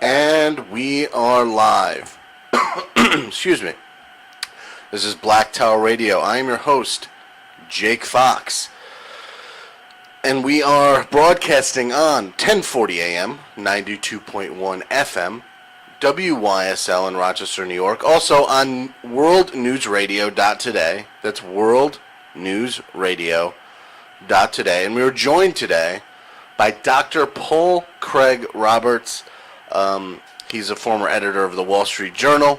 And we are live. Excuse me. This is Black Tower Radio. I am your host, Jake Fox. And we are broadcasting on 1040 AM, 92.1 FM, WYSL in Rochester, New York. Also on worldnewsradio.today. That's worldnewsradio.today. And we are joined today by Dr. Paul Craig Roberts. He's a former editor of the Wall Street Journal.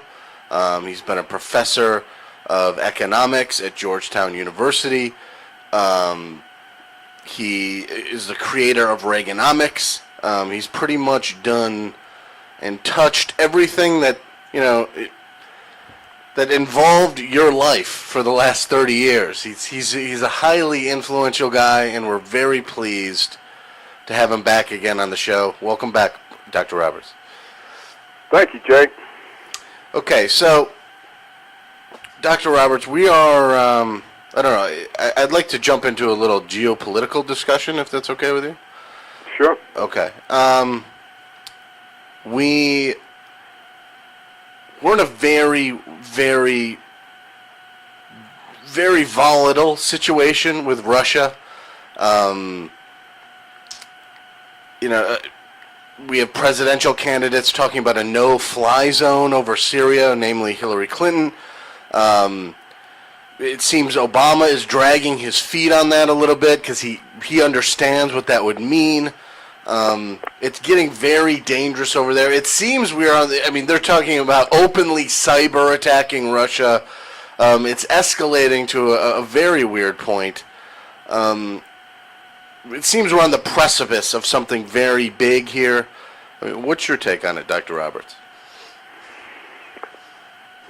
He's been a professor of economics at Georgetown University. He is the creator of Reaganomics. He's pretty much done and touched everything that, that involved your life for the last 30 years. He's a highly influential guy, and we're very pleased to have him back again on the show. Welcome back, Dr. Roberts. Thank you, Jake. Okay, so, Dr. Roberts, we are, I don't know, I'd like to jump into a little geopolitical discussion, if that's okay with you. Sure. Okay. We're in a very, very, very volatile situation with Russia. We have presidential candidates talking about a no-fly zone over Syria, namely Hillary Clinton. It seems Obama is dragging his feet on that a little bit because he understands what that would mean. It's getting very dangerous over there. It seems we are on they're talking about openly cyber attacking Russia. It's escalating to a very weird point. It seems we're on the precipice of something very big here. What's your take on it, Dr. Roberts?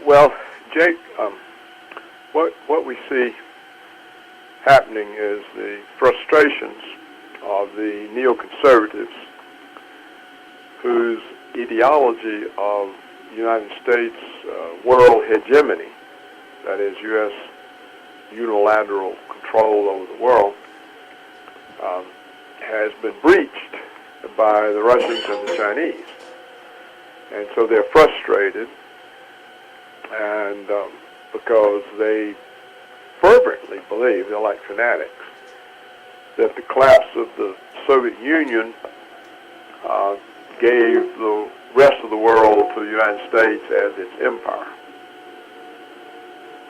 Well, Jake, what we see happening is the frustrations of the neoconservatives whose ideology of United States world hegemony, that is U.S. unilateral control over the world, has been breached by the Russians and the Chinese. And so they're frustrated, and because they fervently believe, they're like fanatics, that the collapse of the Soviet Union gave the rest of the world to the United States as its empire.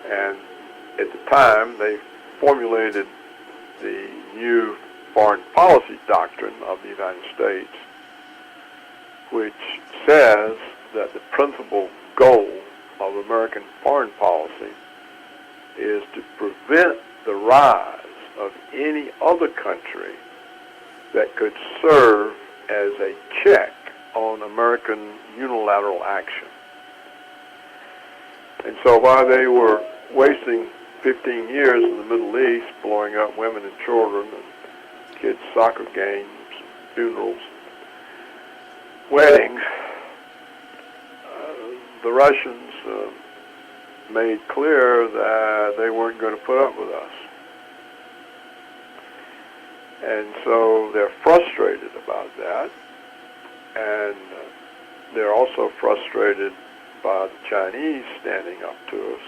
And at the time, they formulated the new foreign policy doctrine of the United States, which says that the principal goal of American foreign policy is to prevent the rise of any other country that could serve as a check on American unilateral action. And so while they were wasting 15 years in the Middle East, blowing up women and children and kids' soccer games, funerals, weddings, the Russians made clear that they weren't going to put up with us. And so they're frustrated about that, and they're also frustrated by the Chinese standing up to us.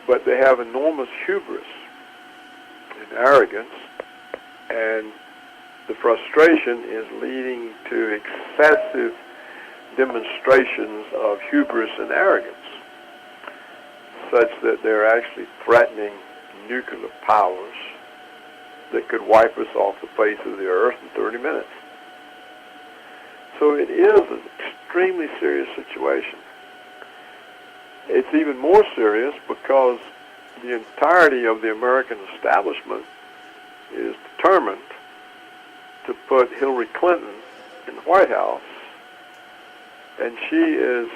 But they have enormous hubris and arrogance, and the frustration is leading to excessive demonstrations of hubris and arrogance, such that they're actually threatening nuclear powers that could wipe us off the face of the earth in 30 minutes. So it is an extremely serious situation. It's even more serious because the entirety of the American establishment is determined to put Hillary Clinton in the White House, and she is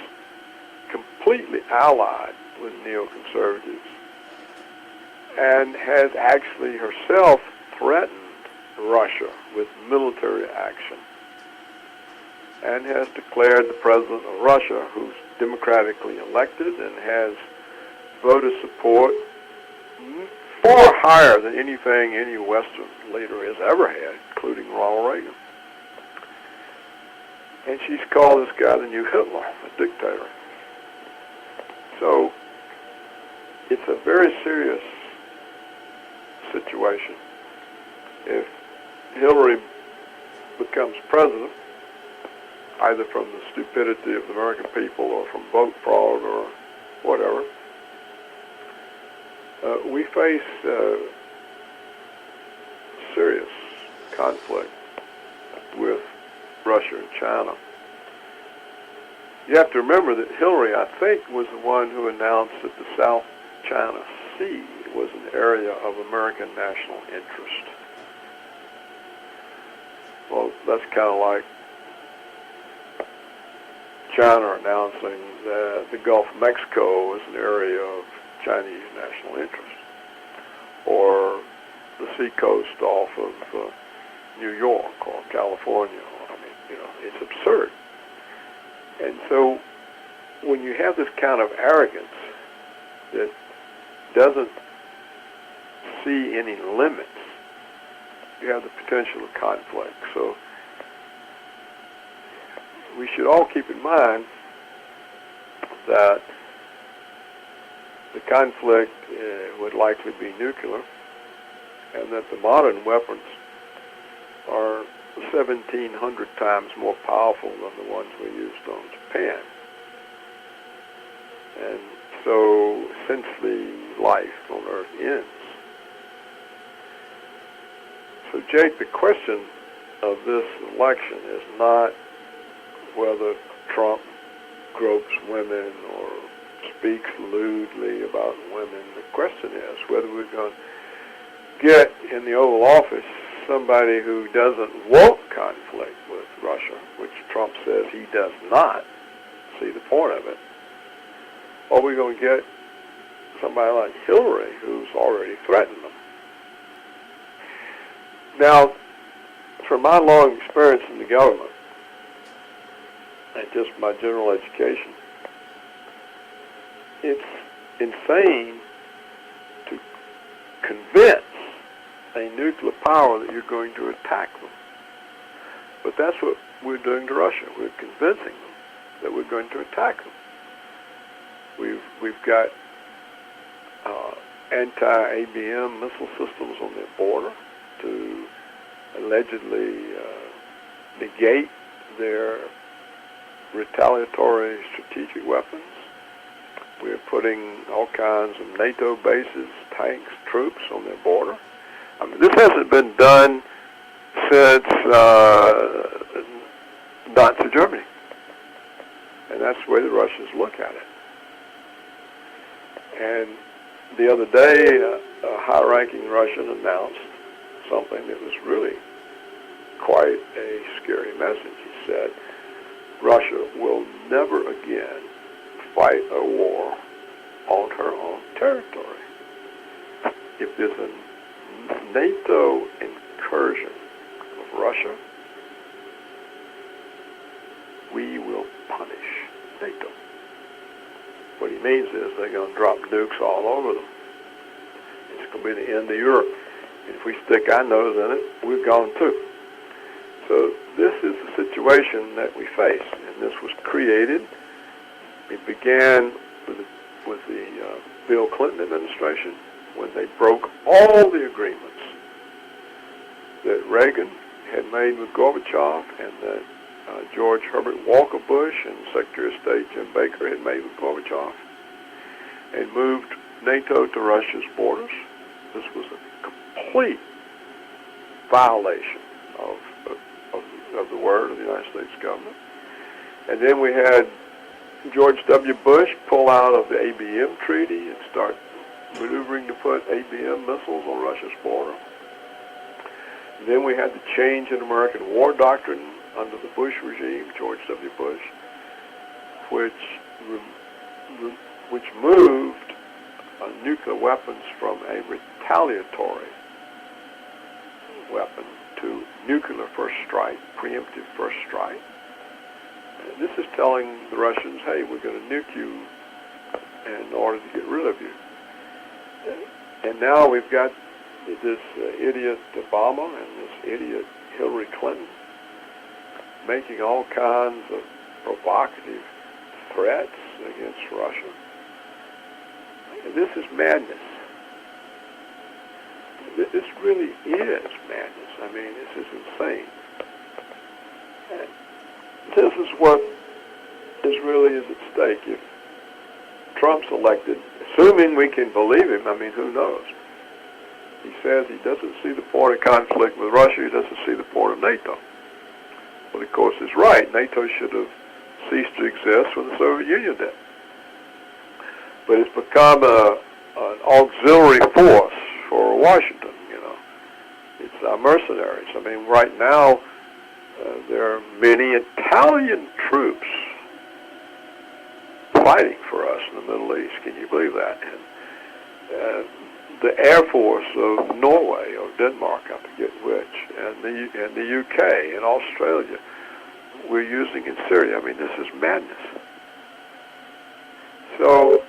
completely allied with neoconservatives and has actually herself threatened Russia with military action and has declared the president of Russia, who's democratically elected and has voter support far higher than anything any Western leader has ever had, including Ronald Reagan. And she's called this guy the new Hitler, a dictator. So it's a very serious situation. If Hillary becomes president, either from the stupidity of the American people or from vote fraud or whatever, we face serious conflict with Russia and China. You have to remember that Hillary, I think, was the one who announced that the South China Sea was an area of American national interest. Well, that's kind of like China announcing that the Gulf of Mexico is an area of Chinese national interest, or the seacoast off of New York or California. I mean, it's absurd. And so when you have this kind of arrogance that doesn't see any limits, you have the potential of conflict. So we should all keep in mind that the conflict would likely be nuclear, and that the modern weapons are 1,700 times more powerful than the ones we used on Japan. And so essentially life on Earth ends. So Jake, the question of this election is not whether Trump gropes women or speaks lewdly about women. The question is whether we're going to get in the Oval Office somebody who doesn't want conflict with Russia, which Trump says he does not see the point of it, or we're going to get somebody like Hillary who's already threatened them. Now, from my long experience in the government and just my general education, it's insane to convince a nuclear power that you're going to attack them. But that's what we're doing to Russia. We're convincing them that we're going to attack them. We've got anti-ABM missile systems on their border to allegedly negate their retaliatory strategic weapons. We're putting all kinds of NATO bases, tanks, troops on their border. I mean, this hasn't been done since Nazi Germany. And that's the way the Russians look at it. And the other day, a high-ranking Russian announced something that was really quite a scary message. He said, Russia will never again fight a war on her own territory. If there's a NATO incursion of Russia, we will punish NATO. What he means is they're going to drop nukes all over them. It's going to be the end of Europe. And if we stick our nose in it, we're gone too. So this is the situation that we face, and this was created. It began with the Bill Clinton administration when they broke all the agreements that Reagan had made with Gorbachev and that George Herbert Walker Bush and Secretary of State Jim Baker had made with Gorbachev, and moved NATO to Russia's borders. This was a complete violation of the word of the United States government. And then we had George W. Bush pull out of the ABM treaty and start maneuvering to put ABM missiles on Russia's border. And then we had the change in American war doctrine under the Bush regime, George W. Bush, which moved nuclear weapons from a retaliatory weapon to nuclear first strike, preemptive first strike. And this is telling the Russians, hey, we're going to nuke you in order to get rid of you. And now we've got this idiot Obama and this idiot Hillary Clinton making all kinds of provocative threats against Russia. This is madness. This really is madness. I mean, this is insane. And this is what is really is at stake. If Trump's elected, assuming we can believe him, I mean, who knows? He says he doesn't see the point of conflict with Russia. He doesn't see the point of NATO. Well, of course, he's right. NATO should have ceased to exist when the Soviet Union did. But it's become an auxiliary force for Washington, you know. It's mercenaries. I mean, right now, there are many Italian troops fighting for us in the Middle East. Can you believe that? And the Air Force of Norway or Denmark, I forget which, and the UK and Australia, we're using in Syria. I mean, this is madness. So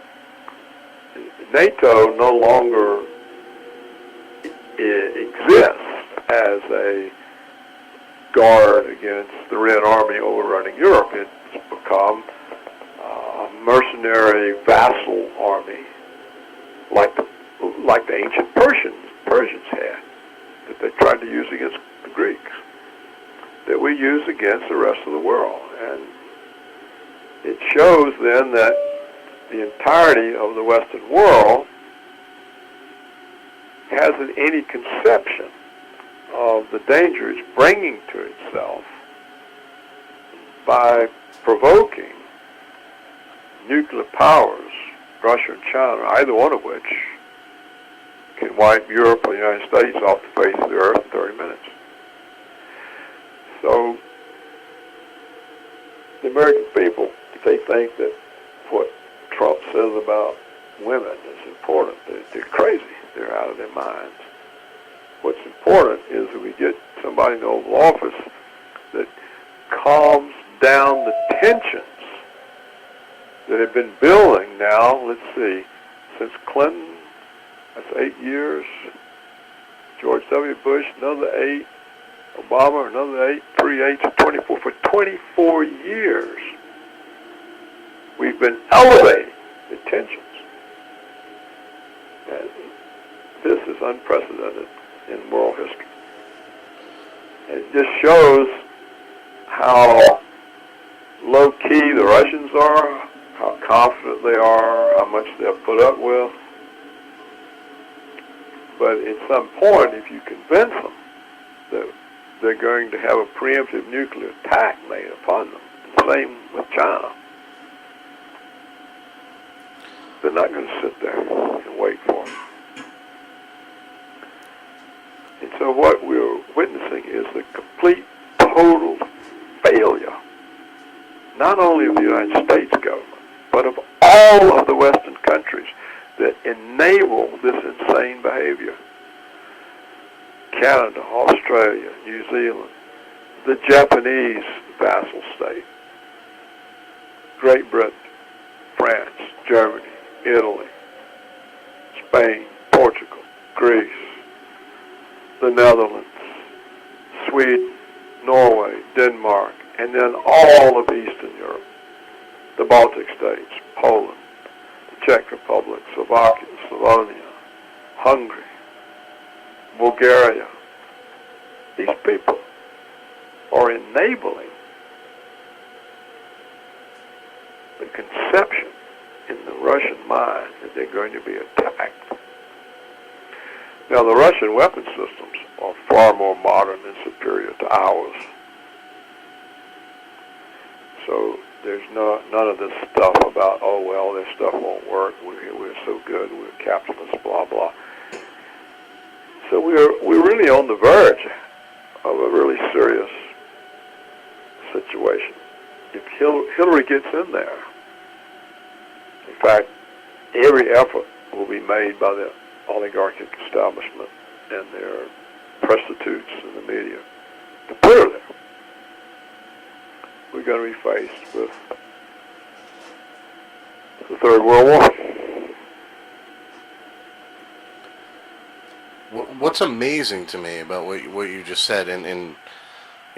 NATO no longer exists as a guard against the Red Army overrunning Europe. It's become a mercenary vassal army, like the ancient Persians had, that they tried to use against the Greeks, that we use against the rest of the world. And it shows then that the entirety of the Western world hasn't any conception of the danger it's bringing to itself by provoking nuclear powers, Russia and China, either one of which can wipe Europe or the United States off the face of the earth in 30 minutes. So the American people, if they think that what Trump says about women is important, they're crazy. They're out of their minds. What's important is that we get somebody in the Oval Office that calms down the tensions that have been building now, let's see, since Clinton, that's 8 years, George W. Bush, another 8, Obama, another 8, 3 8, 24. For 24 years, we've been elevating the tensions. And this is unprecedented in world history. And it just shows how low-key the Russians are, how confident they are, how much they'll put up with. But at some point, if you convince them that they're going to have a preemptive nuclear attack made upon them, the same with China, they're not going to sit there and wait for it. And so what we're witnessing is the complete, total failure, not only of the United States government, but of all of the Western countries that enable this insane behavior. Canada, Australia, New Zealand, the Japanese vassal state, Great Britain, France, Germany, Italy, Spain, Portugal, Greece, the Netherlands, Sweden, Norway, Denmark, and then all of Eastern Europe, the Baltic states, Poland, the Czech Republic, Slovakia, Slovenia, Hungary, Bulgaria. These people are enabling the conception in the Russian mind that they're going to be attacked. Now, the Russian weapon systems are far more modern and superior to ours. So there's none of this stuff about, oh, well, this stuff won't work. We're so good. We're capitalists, blah, blah. So we're really on the verge of a really serious situation. If Hillary gets in there, in fact, every effort will be made by the oligarchic establishment and their prostitutes in the media to put her there. We're going to be faced with the Third World War. What's amazing to me about what you just said, and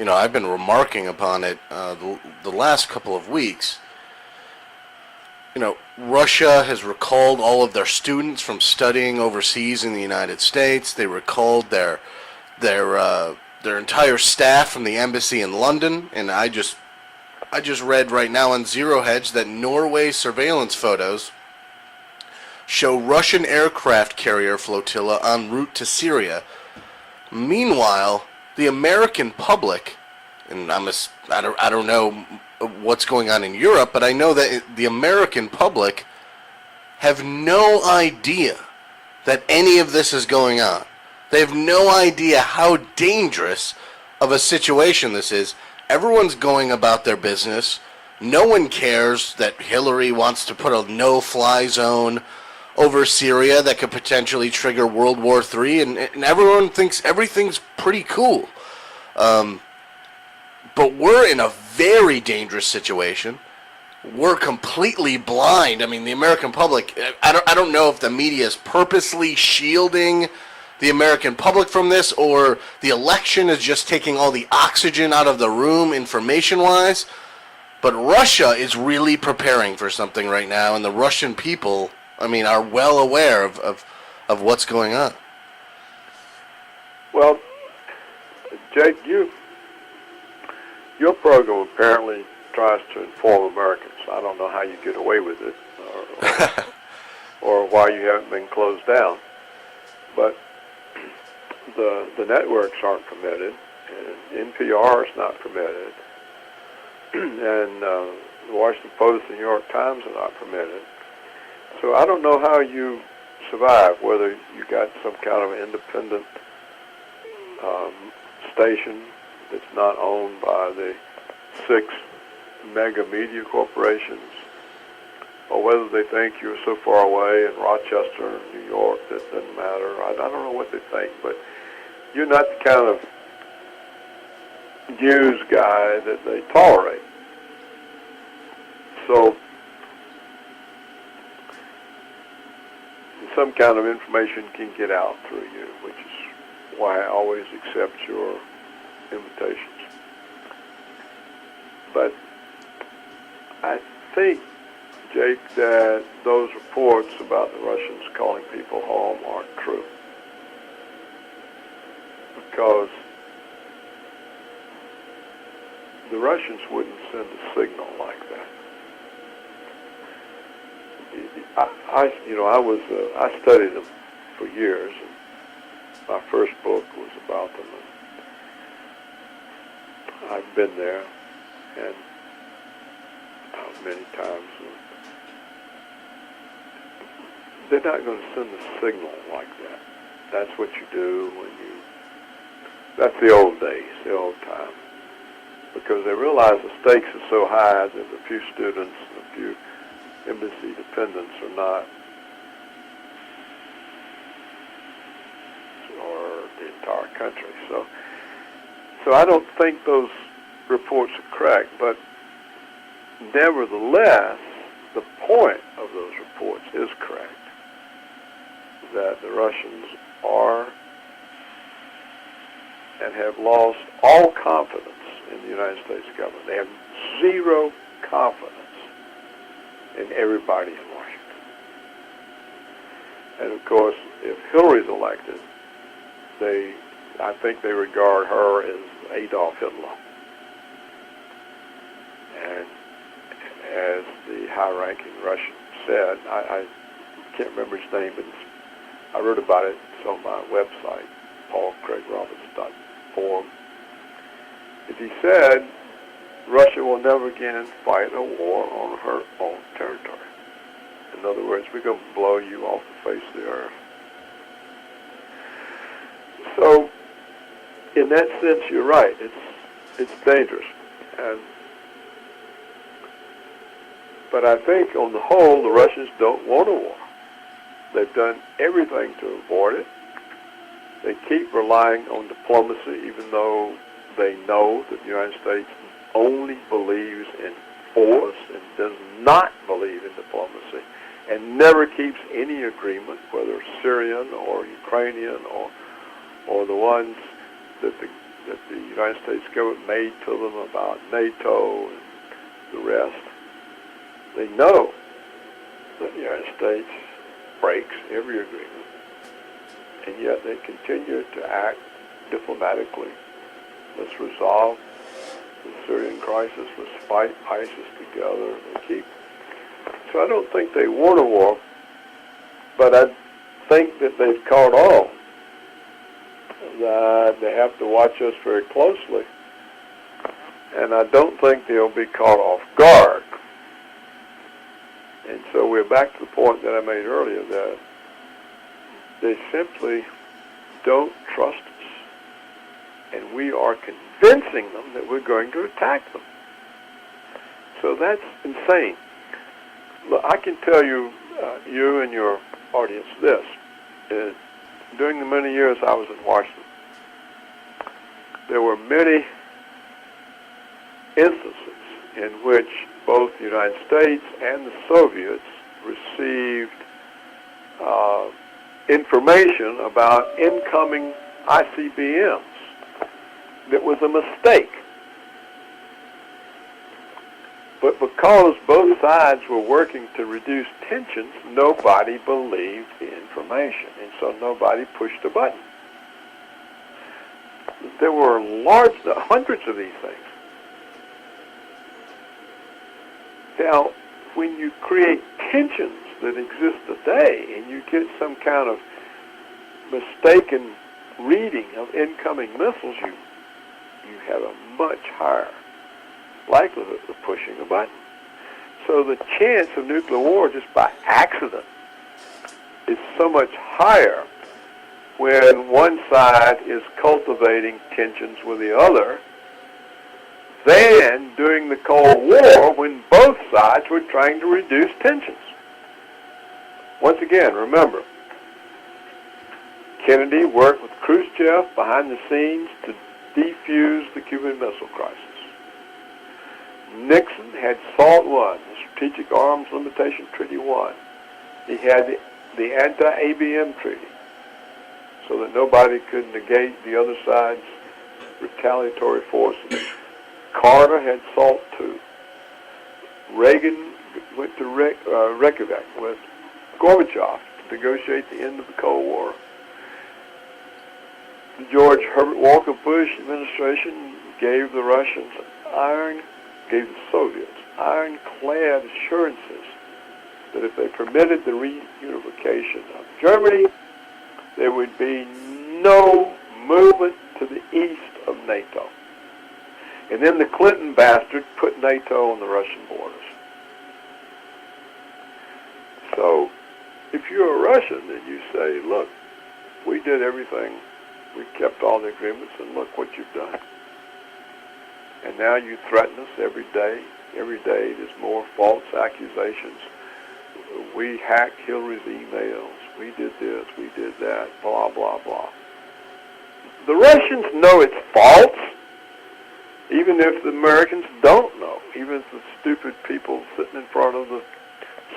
I've been remarking upon it the last couple of weeks. Russia has recalled all of their students from studying overseas in the United States. They recalled their entire staff from the embassy in London, and I just read right now on Zero Hedge that Norway surveillance photos show Russian aircraft carrier flotilla en route to Syria. Meanwhile, the American public, and I don't know what's going on in Europe, but I know that the American public have no idea that any of this is going on. They have no idea how dangerous of a situation this is. Everyone's going about their business. No one cares that Hillary wants to put a no-fly zone over Syria that could potentially trigger World War III, and everyone thinks everything's pretty cool. But we're in a very dangerous situation. We're completely blind. I mean, the American public, I don't know if the media is purposely shielding the American public from this, or the election is just taking all the oxygen out of the room information-wise. But Russia is really preparing for something right now, and the Russian people, are well aware of what's going on. Well, Jake, your program apparently tries to inform Americans. I don't know how you get away with it, or why you haven't been closed down. But the networks aren't permitted, and NPR is not permitted, and the Washington Post and New York Times are not permitted. So I don't know how you survive, whether you got some kind of independent station that's not owned by the 6 mega media corporations, or whether they think you're so far away in Rochester, New York, that doesn't matter. I don't know what they think, but you're not the kind of news guy that they tolerate. So some kind of information can get out through you, which is why I always accept your invitations. But I think, Jake, that those reports about the Russians calling people home aren't true. Because the Russians wouldn't send a signal like that. I studied them for years, and my first book was about them. And I've been there, and many times. They're not going to send a signal like that. That's what you do that's the old days, the old time. Because they realize the stakes are so high that a few students and a few embassy dependents are not, or the entire country. So I don't think those reports are correct, but nevertheless, the point of those reports is correct, that the Russians are and have lost all confidence in the United States government. They have zero confidence in everybody in Washington. And of course, if Hillary's elected, I think they regard her as Adolf Hitler. And as the high-ranking Russian said, I can't remember his name, but I wrote about it. It's on my website, paulcraigroberts.org. He said, Russia will never again fight a war on her own territory. In other words, we're going to blow you off the face of the earth. So, in that sense, you're right. It's dangerous. But I think, on the whole, the Russians don't want a war. They've done everything to avoid it. They keep relying on diplomacy, even though they know that the United States only believes in force and does not believe in diplomacy, and never keeps any agreement, whether Syrian or Ukrainian or the ones that that the United States government made to them about NATO and the rest. They know that the United States breaks every agreement, and yet they continue to act diplomatically. Let's resolve the Syrian crisis. Let's fight ISIS together. So I don't think they want a war, but I think that they've caught on that they have to watch us very closely, and I don't think they'll be caught off guard. And so we're back to the point that I made earlier, that they simply don't trust us, and we are convincing them that we're going to attack them. So that's insane. Look, I can tell you, you and your audience, this. During the many years I was in Washington, there were many instances in which both the United States and the Soviets received information about incoming ICBMs that was a mistake. But because both sides were working to reduce tensions, nobody believed the information, and so nobody pushed a button. There were hundreds of these things. Now, when you create tensions that exist today, and you get some kind of mistaken reading of incoming missiles, you have a much higher likelihood of pushing a button. So the chance of nuclear war just by accident is so much higher when one side is cultivating tensions with the other than during the Cold War when both sides were trying to reduce tensions. Once again, remember, Kennedy worked with Khrushchev behind the scenes to defuse the Cuban Missile Crisis. Nixon had SALT I, the Strategic Arms Limitation Treaty I. He had the anti-ABM treaty so that nobody could negate the other side's retaliatory forces. Carter had SALT II. Reagan went to Reykjavik with Gorbachev to negotiate the end of the Cold War. The George Herbert Walker Bush administration gave the Russians gave the Soviets ironclad assurances that if they permitted the reunification of Germany, there would be no movement to the east of NATO. And then the Clinton bastard put NATO on the Russian borders. So if you're a Russian and you say, look, we did everything, we kept all the agreements, and look what you've done. And now you threaten us every day. Every day there's more false accusations. We hacked Hillary's emails. We did this, we did that, blah, blah, blah. The Russians know it's false, even if the Americans don't know. Even if the stupid people sitting in front of the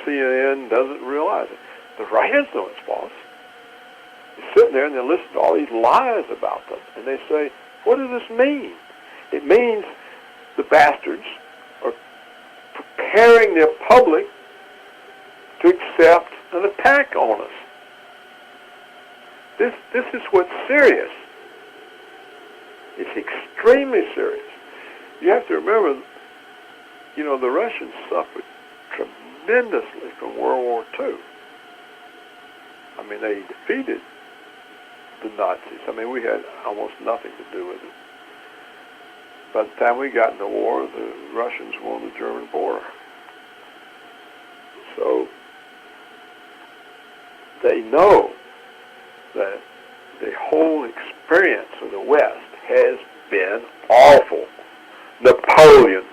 CNN doesn't realize it. The Russians know it's false. They're sitting there and they listen to all these lies about them. And they say, what does this mean? It means the bastards are preparing their public to accept an attack on us. This is what's serious. It's extremely serious. You have to remember, the Russians suffered tremendously from World War II. I mean, they defeated the Nazis. I mean, we had almost nothing to do with it. By the time we got in the war, the Russians were on the German border. So they know that the whole experience of the West has been awful. Napoleon,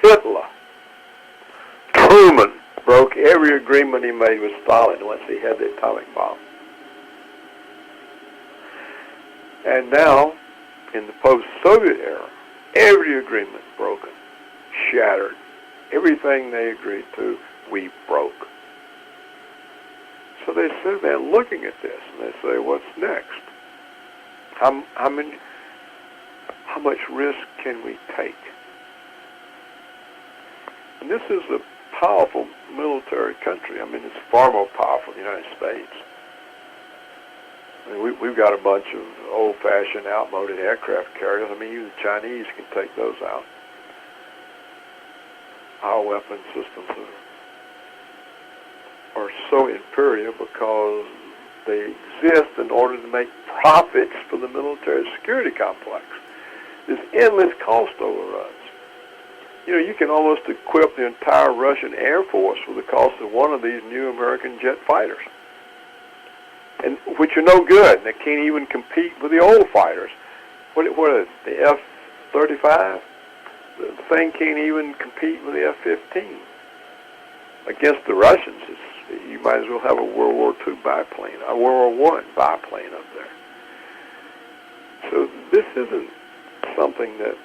Hitler, Truman broke every agreement he made with Stalin once he had the atomic bomb. And now, in the post-Soviet era, every agreement broken, shattered. Everything they agreed to, we broke. So they sit there looking at this, and they say, what's next? How how much risk can we take? And this is a powerful military country. I mean, it's far more powerful than the United States. I mean, we've got a bunch of old-fashioned, outmoded aircraft carriers. I mean, even the Chinese can take those out. Our weapon systems are so inferior because they exist in order to make profits for the military security complex. There's endless cost overruns. You know, you can almost equip the entire Russian Air Force with the cost of one of these new American jet fighters, and which are no good. They can't even compete with the old fighters. What is it, the F-35? The thing can't even compete with the F-15. Against the Russians, you might as well have a World War II biplane, a World War I biplane up there. So this isn't something that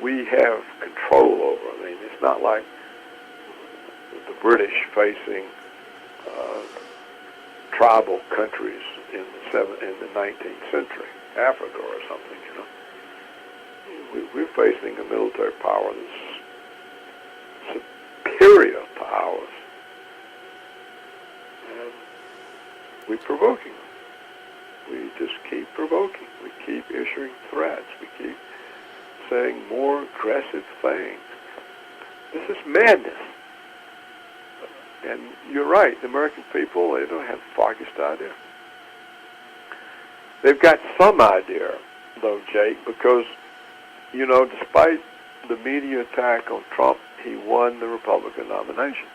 we have control over. I mean, it's not like the British facing tribal countries in the 19th century, Africa or something, you know. We're facing a military power that's superior to ours. And we're provoking them. We just keep provoking. We keep issuing threats. We keep saying more aggressive things. This is madness. And you're right, the American people, they don't have the foggiest idea. They've got some idea, though, Jake, because, you know, despite the media attack on Trump, he won the Republican nomination.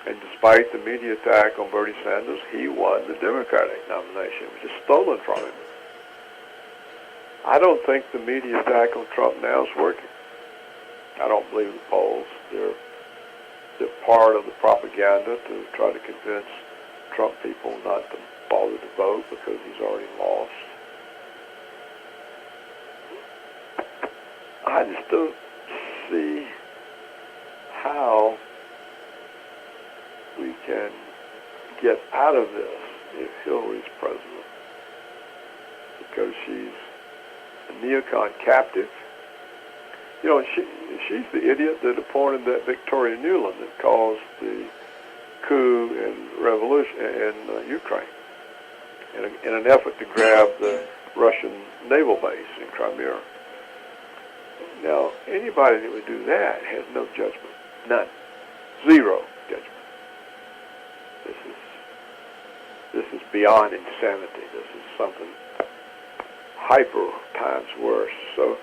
And despite the media attack on Bernie Sanders, he won the Democratic nomination, which is stolen from him. I don't think the media attack on Trump now is working. I don't believe the polls. They're part of the propaganda to try to convince Trump people not to bother to vote because he's already lost. I just don't see how we can get out of this if Hillary's president, because she's a neocon captive. You know, she's the idiot that appointed that Victoria Nuland that caused the coup and revolution in Ukraine in an effort to grab the Russian naval base in Crimea. Now, anybody that would do that has no judgment. None. Zero judgment. This is beyond insanity. This is something hyper times worse. So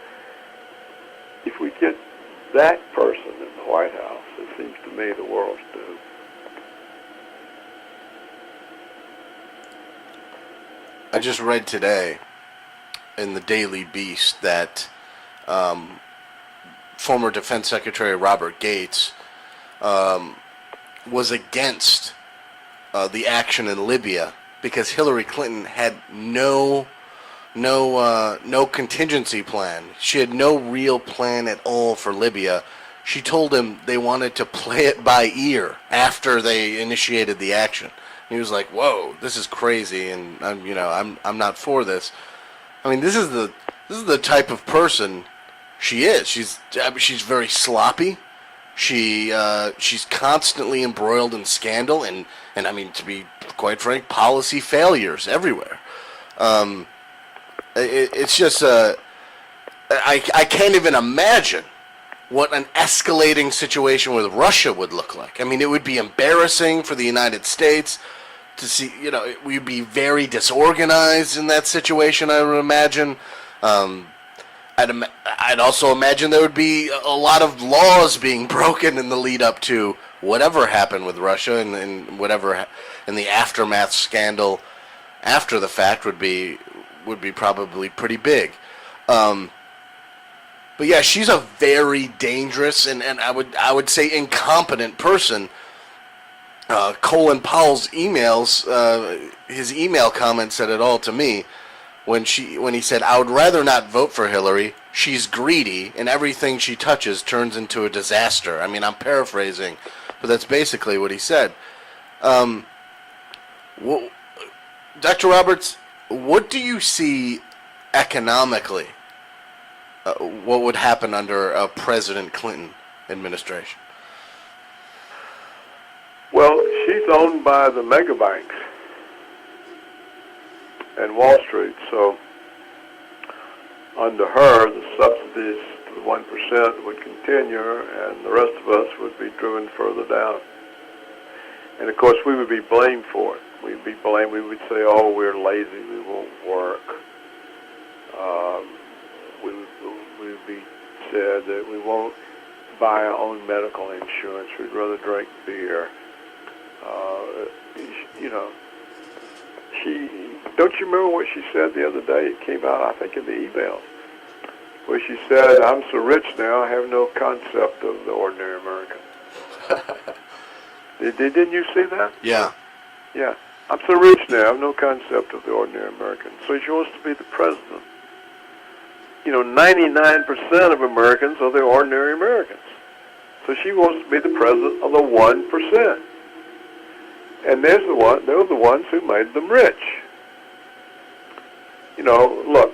if we get that person in the White House, it seems to me the world's doomed. I just read today in the Daily Beast that former Defense Secretary Robert Gates was against the action in Libya because Hillary Clinton had no contingency plan. She had no real plan at all for Libya. She told him they wanted to play it by ear after they initiated the action. He was like, "Whoa, this is crazy," and I'm not for this. I mean, this is the type of person she is. She's very sloppy. She's constantly embroiled in scandal and I mean, to be quite frank, policy failures everywhere. It's just I can't even imagine what an escalating situation with Russia would look like. I mean, it would be embarrassing for the United States to see. We'd be very disorganized in that situation, I would imagine. I'd also imagine there would be a lot of laws being broken in the lead up to whatever happened with Russia and whatever in the aftermath scandal after the fact would be probably pretty big. But yeah, she's a very dangerous and I would say incompetent person. Colin Powell's emails, his email comment said it all to me when he said, "I would rather not vote for Hillary. She's greedy, and everything she touches turns into a disaster." I mean, I'm paraphrasing, but that's basically what he said. Dr. Roberts, what do you see economically what would happen under a President Clinton administration? Well, she's owned by the mega banks and Wall Street, so under her, the subsidies to the 1% would continue, and the rest of us would be driven further down. And of course, we would be blamed for it. We'd be blamed. We would say, "Oh, we're lazy. We won't work." We would be said that we won't buy our own medical insurance. We'd rather drink beer. You know, don't you remember what she said the other day? It came out, I think, in the emails, where she said, "I'm so rich now, I have no concept of the ordinary American." Didn't you see that? Yeah. Yeah. "I'm so rich now, I have no concept of the ordinary American." So she wants to be the president. 99% of Americans are the ordinary Americans. So she wants to be the president of the 1%. And they're the ones who made them rich. Look,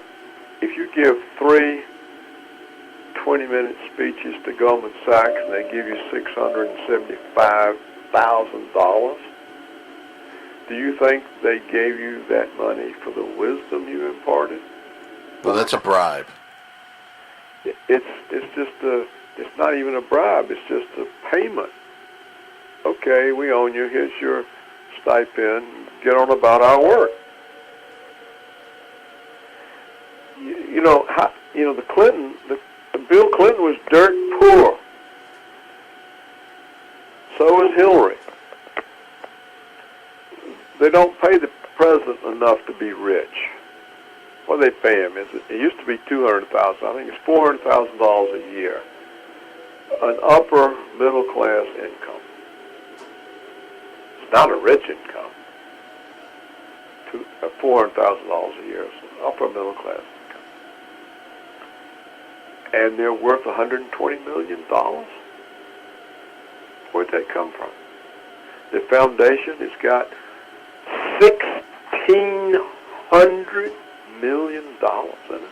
if you give 3 20-minute speeches to Goldman Sachs and they give you $675,000, do you think they gave you that money for the wisdom you imparted? Well, that's a bribe. It's not even a bribe. It's just a payment. Okay, we own you. Here's your stipend. Get on about our work. Bill Clinton was dirt poor. So is Hillary. They don't pay the president enough to be rich. What do they pay him? It used to be $200,000. I think it's $400,000 a year. An upper middle class income. It's not a rich income. $400,000 a year is an upper middle class income. And they're worth $120 million. Where'd that come from? The foundation has got $1,600 million in it.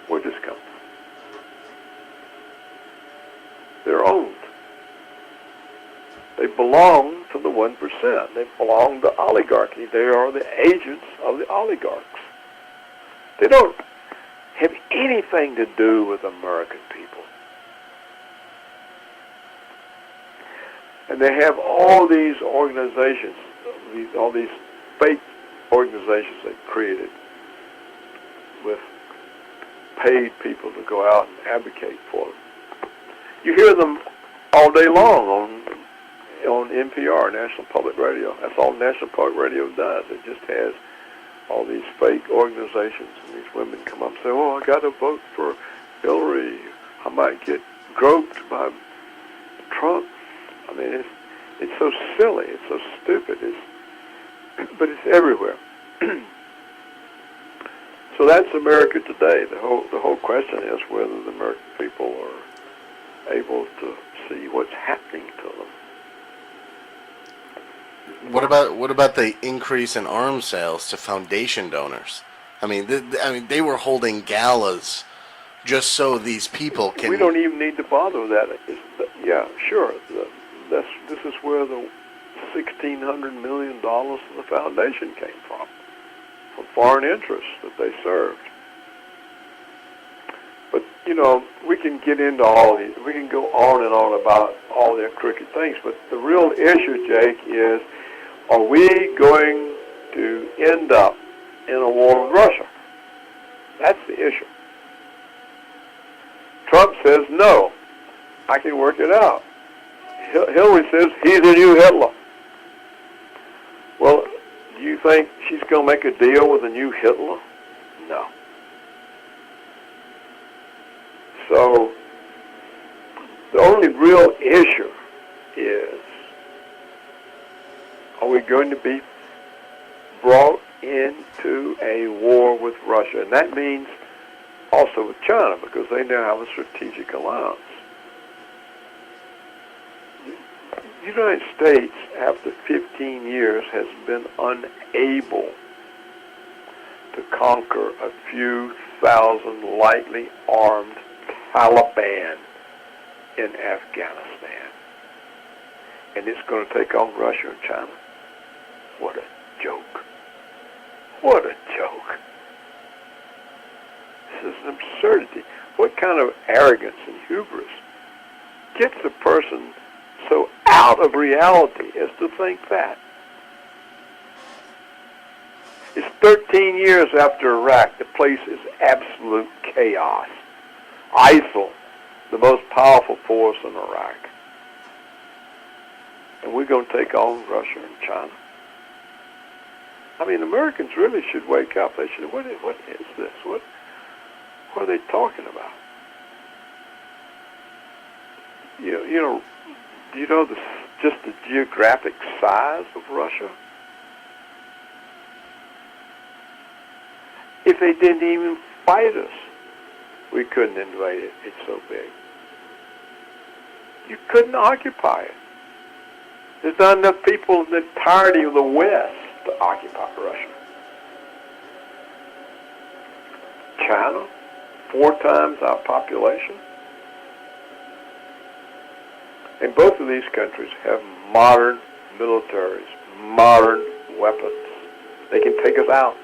Where'd this come from? They're owned. They belong to the 1%. They belong to oligarchy. They are the agents of the oligarchs. They don't have anything to do with American people. And they have all these organizations, all these fake organizations they've created with paid people to go out and advocate for them. You hear them all day long on NPR, National Public Radio. That's all National Public Radio does. It just has all these fake organizations, and these women come up and say, "Oh, I got to vote for Hillary. I might get groped by Trump." I mean, it's so silly. It's so stupid. But it's everywhere. So that's America today. The whole question is whether the American people are able to see what's happening to them. What about the increase in arms sales to foundation donors? I mean, they were holding galas just so these people can. We don't even need to bother with that. Yeah, sure. This is where the $1,600 million of the foundation came from foreign interests that they served. But we can get into all these. We can go on and on about all their crooked things. But the real issue, Jake, is: are we going to end up in a war with Russia? That's the issue. Trump says no. I can work it out. Hillary says he's the new Hitler. Well, do you think she's going to make a deal with a new Hitler? No. So the only real issue is, are we going to be brought into a war with Russia? And that means also with China, because they now have a strategic alliance. The United States, after 15 years, has been unable to conquer a few 50,000 lightly armed Taliban in Afghanistan. And it's going to take on Russia and China. What a joke. What a joke. This is an absurdity. What kind of arrogance and hubris gets a person so out of reality as to think that? It's 13 years after Iraq. The place is absolute chaos. ISIL, the most powerful force in Iraq. And we're going to take on Russia and China. I mean, Americans really should wake up. They should, what is this? What are they talking about? You know, do you know just the geographic size of Russia? If they didn't even fight us, we couldn't invade it. It's so big. You couldn't occupy it. There's not enough people in the entirety of the West to occupy Russia. China, 4 times our population. And both of these countries have modern militaries, modern weapons. They can take us out.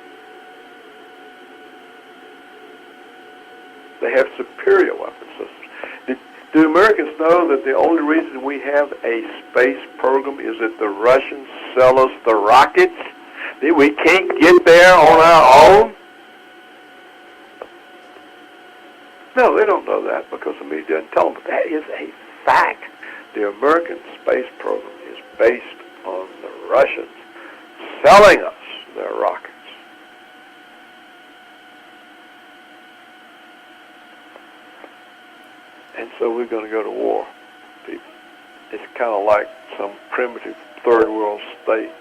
They have superior weapon systems. Do Americans know that the only reason we have a space program is that the Russians sell us the rockets? That we can't get there on our own? No, they don't know that because the media doesn't tell them. But that is a fact. The American space program is based on the Russians selling us their rockets. And so we're going to go to war, people. It's kind of like some primitive third world state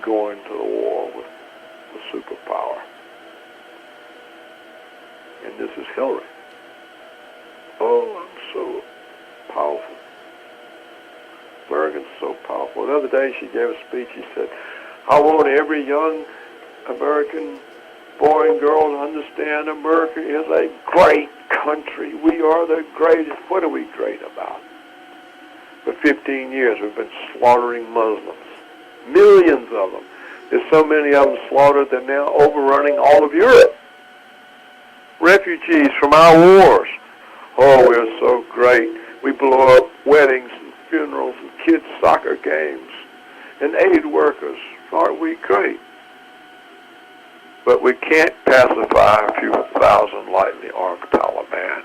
going to the war with a superpower. And this is Hillary. Oh, I'm so powerful. Americans are so powerful. The other day she gave a speech. She said, I want every young American boy and girl to understand America is a great country. We are the greatest. What are we great about? For 15 years we've been slaughtering Muslims. Millions of them. There's so many of them slaughtered they're now overrunning all of Europe. Refugees from our wars. Oh, we're so great. We blow up weddings and funerals and kids' soccer games and aid workers. Aren't we great? But we can't pacify a few thousand lightly armed Taliban.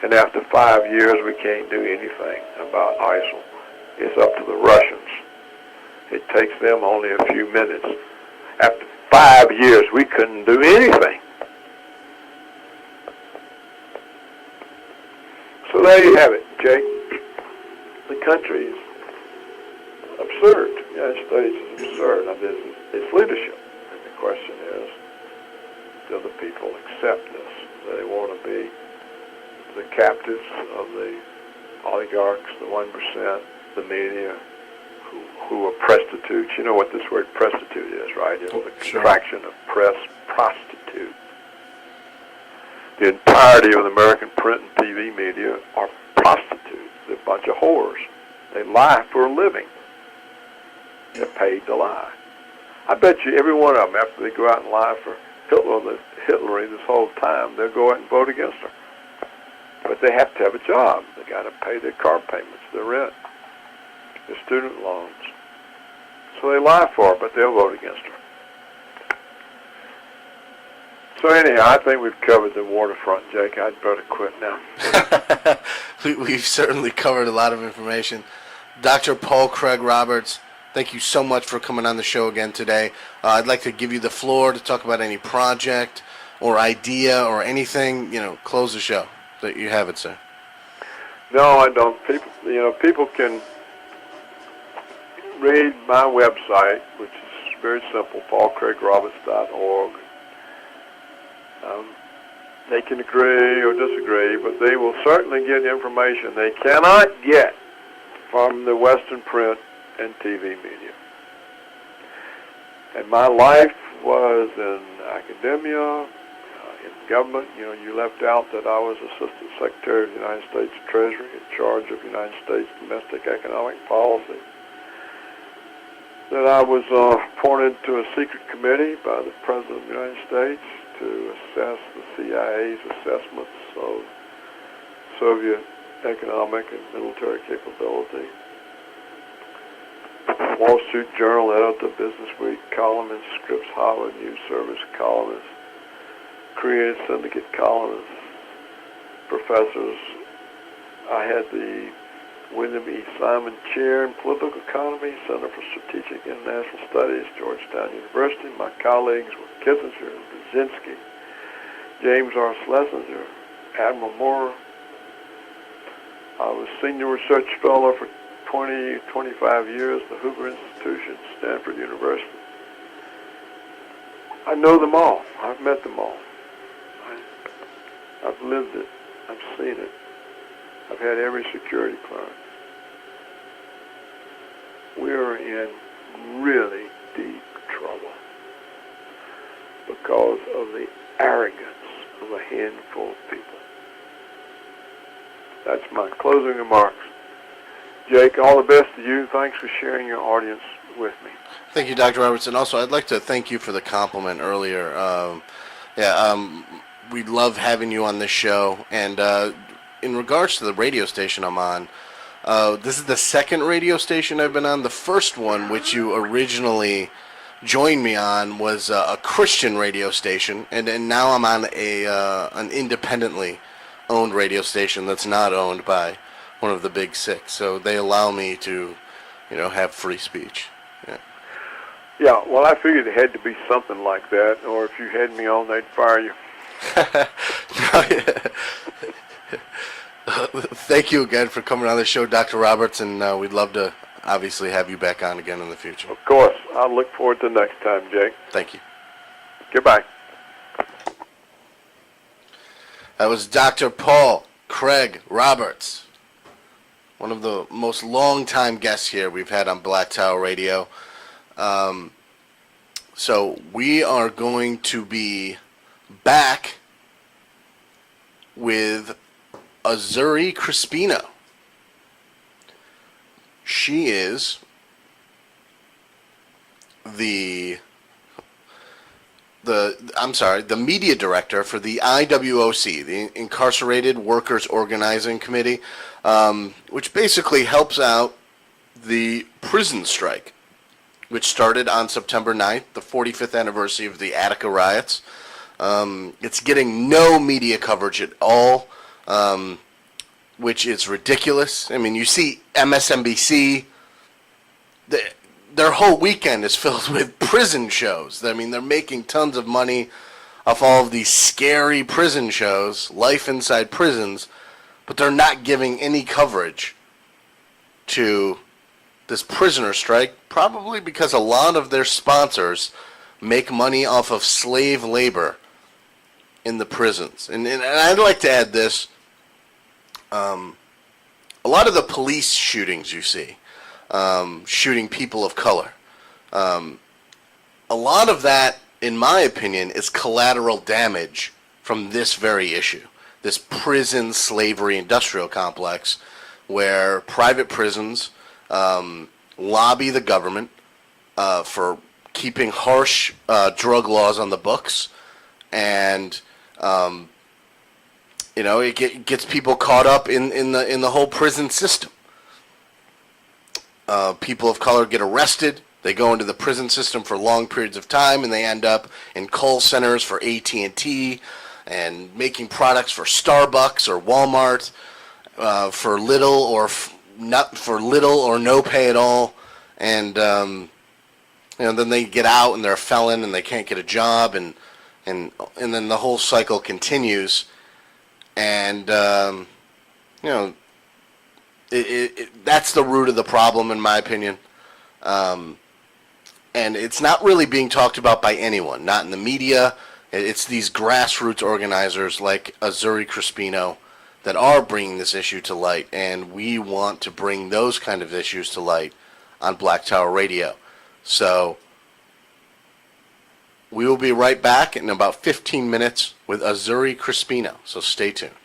And after 5 years, we can't do anything about ISIL. It's up to the Russians. It takes them only a few minutes. After 5 years, we couldn't do anything. So there you have it, Jake. The country is absurd. The United States is absurd. Now, it's leadership. And the question is, do the people accept this? Do they want to be the captives of the oligarchs, the 1%, the media, who are prostitutes? You know what this word prostitute is, right? It's the contraction of press, prostitute. The entirety of the American print and TV media are prostitutes. They're a bunch of whores. They lie for a living. They're paid to lie. I bet you every one of them, after they go out and lie for Hillary this whole time, they'll go out and vote against her. But they have to have a job. They got to pay their car payments, their rent, their student loans. So they lie for her, but they'll vote against her. So anyhow, I think we've covered the waterfront, Jake. I'd better quit now. We've certainly covered a lot of information. Dr. Paul Craig Roberts, thank you so much for coming on the show again today. I'd like to give you the floor to talk about any project or idea or anything. Close the show. That you have it, sir. No, I don't. People can read my website, which is very simple, paulcraigroberts.org. They can agree or disagree, but they will certainly get information they cannot get from the Western print and TV media. And my life was in academia, in government. You know, you left out that I was Assistant Secretary of the United States Treasury in charge of United States domestic economic policy. That I was appointed to a secret committee by the President of the United States to assess the CIA's assessments of Soviet economic and military capability. Wall Street Journal editor, Business Week columnist, Scripps Hollywood News Service columnist, Creative Syndicate columnist, professors. I had the William E. Simon Chair in Political Economy, Center for Strategic International Studies, Georgetown University. My colleagues were Kissinger, Brzezinski, James R. Schlesinger, Admiral Moore. I was Senior Research Fellow for 25 years at the Hoover Institution, Stanford University. I know them all. I've met them all. I've lived it. I've seen it. I've had every security clearance. We are in really deep trouble because of the arrogance of a handful of people. That's my closing remarks. Jake, all the best to you. Thanks for sharing your audience with me. Thank you, Dr. Robertson. Also, I'd like to thank you for the compliment earlier. We love having you on this show. And in regards to the radio station I'm on, this is the second radio station I've been on. The first one, which you originally joined me on, was a Christian radio station. And now I'm on an independently owned radio station that's not owned by one of the big six. So they allow me to, have free speech. Yeah, well, I figured it had to be something like that, or if you had me on, they'd fire you. Thank you again for coming on the show, Dr. Roberts, and we'd love to obviously have you back on again in the future. Of course. I'll look forward to next time, Jake. Thank you. Goodbye. That was Dr. Paul Craig Roberts, one of the most long-time guests here we've had on Black Tower Radio. So we are going to be back with Azuri Crispino. She is the media director for the IWOC, the Incarcerated Workers Organizing Committee, which basically helps out the prison strike, which started on September 9th, the 45th anniversary of the Attica riots. It's getting no media coverage at all, which is ridiculous. I mean, you see MSNBC, their whole weekend is filled with prison shows. I mean, they're making tons of money off all of these scary prison shows, life inside prisons, but they're not giving any coverage to this prisoner strike, probably because a lot of their sponsors make money off of slave labor in the prisons. And I'd like to add this. A lot of the police shootings you see, shooting people of color, a lot of that, in my opinion, is collateral damage from this very issue, this prison slavery industrial complex, where private prisons lobby the government for keeping harsh drug laws on the books, and it gets people caught up in the whole prison system. People of color get arrested. They go into the prison system for long periods of time, and they end up in call centers for AT&T and making products for Starbucks or Walmart for little or not for little or no pay at all, and then they get out and they're a felon and they can't get a job, and then the whole cycle continues, and that's the root of the problem, in my opinion, and it's not really being talked about by anyone, not in the media. It's these grassroots organizers like Azuri Crispino that are bringing this issue to light, and we want to bring those kind of issues to light on Black Tower Radio. So We will be right back in about 15 minutes with Azuri Crispino, so stay tuned.